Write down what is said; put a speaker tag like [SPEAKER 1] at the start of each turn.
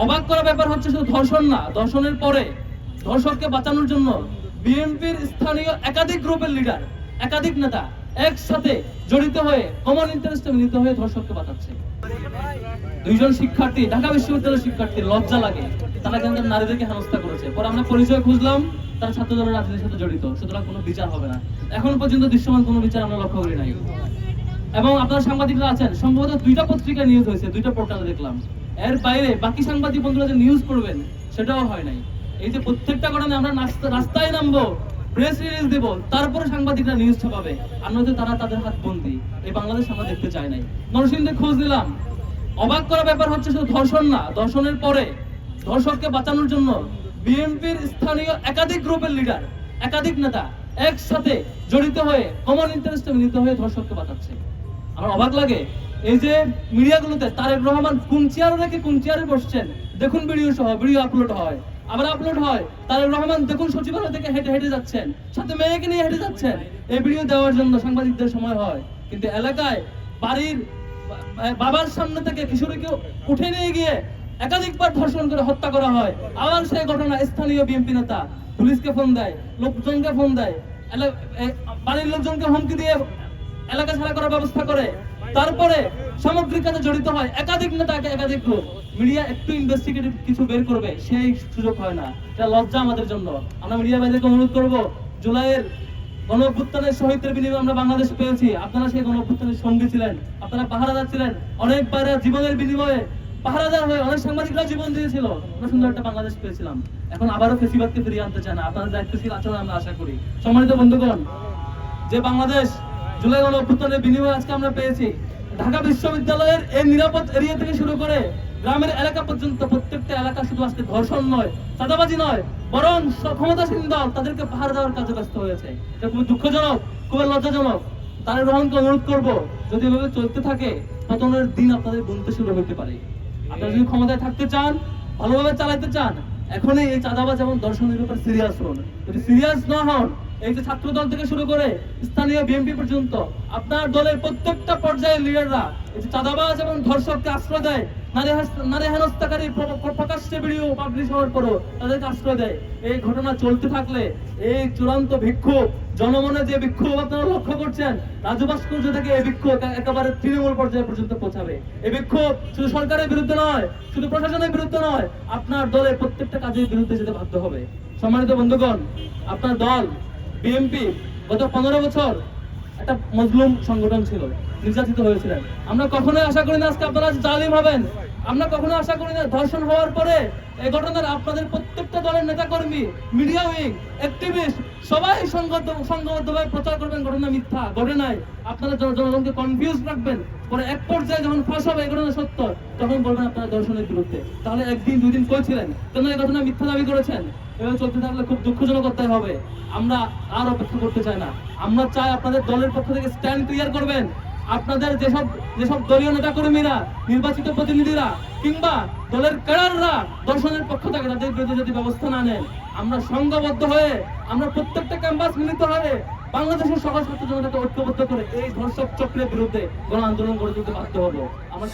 [SPEAKER 1] অবাক করা ব্যাপার হচ্ছে শুধু ধর্ষণ না, ধর্ষণের পরে ধর্ষককে বাঁচানোর জন্য বিএনপির স্থানীয় একাধিক গ্রুপের লিডার, একাধিক নেতা একসাথে জড়িত হয়ে কমন ইন্টারেস্টে মিলিত হয়ে ধর্ষককে বাঁচাচ্ছে। দুইজন শিক্ষার্থী, ঢাকা বিশ্ববিদ্যালয়ের শিক্ষার্থী, লজ্জা লাগে, তারা কিন্তু নারীদেরকে হেনস্থা করেছে। পরে আমরা পরিচয় খুঁজলাম, তারা ছাত্র দলের রাজনীতির সাথে জড়িত, সুতরাং কোনো বিচার হবে না। এখন পর্যন্ত দৃশ্যমান কোনো বিচার আমরা লক্ষ্য করি নাই। এবং আপনারা সাংবাদিকরা আছেন, সম্ভবত 2টা পত্রিকা নিউজ হয়েছে, 2টা পোর্টালে দেখলাম। এর বাইরে বাকি সাংবাদিক বন্ধুরা যে নিউজ করবেন সেটাও হয় নাই। এই যে প্রত্যেকটা ঘটনায় আমরা রাস্তায় নামবো, প্রেস রিলিজ দেব, তারপরে সাংবাদিকরা নিউজ ছাপাবে, আর নয়তো তারা তাদের হাত বন্দি। এই বাংলাদেশ আমরা দেখতে চাই নাই। নরসিংদে খোঁজ দিলাম, অবাক করা ব্যাপার হচ্ছে শুধু ধর্ষণ না, ধর্ষণের পরে ধর্ষককে বাঁচানোর জন্য বিএনপির স্থানীয় একাধিক গ্রুপের লিডার, একাধিক নেতা একসাথে জড়িত হয়ে কমন ইন্টারেস্টে মিলিত হয়ে ধর্ষককে বাঁচাচ্ছে। আমার অবাক লাগে, এই যে মিডিয়াগুলোতে তারেক রহমান কোন চেয়ারে রেখে কোন চেয়ারে বসছেন দেখুন, ভিডিও সহ ভিডিও আপলোড হয়, আবার আপলোড হয়। তারেক রহমান দেখুন সচিবালয় থেকে হেঁটে হেঁটে যাচ্ছেন, সাথে মেয়েকে নিয়ে হেঁটে যাচ্ছেন। এই ভিডিও দেওয়ার জন্য সাংবাদিকদের সময় হয়, কিন্তু এলাকায় বাড়ির বাবার সামনে থেকে কিশোরীকে উঠে নিয়ে গিয়ে একাধিকবার ধর্ষণ করে হত্যা করা হয়। আবার সেই ঘটনা স্থানীয় বিএনপি নেতা পুলিশকে ফোন দেয়, লোকজনকে ফোন দেয়, বাড়ির লোকজনকে হুমকি দিয়ে এলাকা ছাড়া করার ব্যবস্থা করে। তারপরে সামগ্রিক কাজে জড়িত হয় একাধিক নেতাকে, একাধিক লোক। মিডিয়া একটু ইনভেস্টিগেটিভ কিছু বের করবে, সেই সুযোগ হয় না। এটা লজ্জা আমাদের জন্য। আমরা মিডিয়া ভাইদেরকে অনুরোধ করবো, জুলাইয়ের গণ অভ্যুত্থানের শহীদের বিনিময়ে আমরা বাংলাদেশ পেয়েছি। আপনারা সেই গণ অভ্যুত্থানের সঙ্গী ছিলেন, আপনারা পাহারাদার ছিলেন, অনেক বাইরে জীবনের বিনিময়ে পাহারাদার হয়ে অনেক সাংবাদিকরা জীবন দিয়েছিল। আমরা সুন্দর একটা বাংলাদেশ পেয়েছিলাম। এখন আবারও ফেসিবাদকে ফিরিয়ে আনতে চায় না। আপনাদের দায়িত্বশীল আচরণ আমরা আশা করি। সম্মানিত বন্ধুগণ, যে বাংলাদেশ জুলাই গণ অভ্যুত্থানের বিনিময়ে আজকে আমরা পেয়েছি, ঢাকা বিশ্ববিদ্যালয়ের এই নিরাপদ এরিয়া থেকে শুরু করে গ্রামের এলাকা পর্যন্ত প্রত্যেকটা এলাকা শুধু আজকে ধর্ষণ নয়, চাঁদাবাজি নয়, বরং ক্ষমতাসীন দল তাদেরকে পাহাড় দেওয়ার কাজে ব্যস্ত হয়েছে। এটা খুবই দুঃখজনক, খুবই লজ্জাজনক। তারেক রহমানকে অনুরোধ করব, যদি এভাবে চলতে থাকে পতনের দিন আপনাদের গুনতে শুরু হতে পারে। আপনারা যদি ক্ষমতায় থাকতে চান, ভালোভাবে চালাতে চান, এখনই এই চাঁদাবাজ এবং ধর্ষণের ব্যাপারে সিরিয়াস হন। যদি সিরিয়াস না হন, এই যে ছাত্র দল থেকে শুরু করে স্থানীয় বিএনপি পর্যন্ত আপনার দলের প্রত্যেকটা পর্যায়ের লিডাররা এই যে চাঁদাবাজ এবং ধর্ষককে আশ্রয় দেয়, নারী হেনস্থাকারী প্রকাশ্যে ভিডিও পাবলিশ হওয়ার পরও তাদেরকে আশ্রয় দেয়, এই ঘটনা চলতে থাকলে এই চূড়ান্ত বিক্ষোভ, জনমনে যে বিক্ষোভ আপনারা লক্ষ্য করছেন, রাজু ভাস্কর্য থেকে এই বিক্ষোভ একেবারে তৃণমূল পর্যায়ে পর্যন্ত পৌঁছাবে। এই বিক্ষোভ শুধু সরকারের বিরুদ্ধে নয়, শুধু প্রশাসনের বিরুদ্ধে নয়, আপনার দলের প্রত্যেকটা কাজের বিরুদ্ধে যেতে বাধ্য হবে। সম্মানিত বন্ধুগণ, আপনার দল বিএনপি গত 15 বছর একটা মজলুম সংগঠন ছিল, নির্যাতিত হয়েছিলেন। আমরা কখনোই আশা করি না আজকে আপনারা জালিম হবেন। আমরা কখনো আশা করি না ধর্ষণ হওয়ার পরে এই ঘটনার আপনাদের প্রত্যেকটা দলের নেতা কর্মী, মিডিয়া উইং, অ্যাক্টিভিস্ট সবাই সংঘবদ্ধভাবে প্রচার করবেন ঘটনা মিথ্যা, ঘটে নাই। আপনারা জনগণকে কনফিউজ রাখবেন, পরে এক পর্যায়ে যখন ফাঁস হবে এই ঘটনা সত্য, তখন বলবেন আপনারা ধর্ষণের বিরুদ্ধে। তাহলে একদিন দুই দিন কই ছিলেন? কেন এই ঘটনা মিথ্যা দাবি করেছেন? এভাবে চলতে থাকলে খুব দুঃখজনক হতে হবে। আমরা আর অপেক্ষা করতে চাই না। আমরা চাই আপনাদের দলের পক্ষ থেকে স্ট্যান্ড ক্লিয়ার করবেন। আপনাদের যেসব দলীয় নেতা কর্মীরা, নির্বাচিত প্রতিনিধিরা কিংবা দলের ক্যাডাররা ধর্ষণের পক্ষ থেকে তাদের বিরুদ্ধে যদি ব্যবস্থা না নেন, আমরা সংঘবদ্ধ হয়ে, আমরা প্রত্যেকটা ক্যাম্পাস মিলিত হয়ে বাংলাদেশের সকল ছাত্র জনতাকে ঐক্যবদ্ধ করে এই ধর্ষক চক্রের বিরুদ্ধে গণ আন্দোলন গড়ে তুলতে বাধ্য হবো। আমার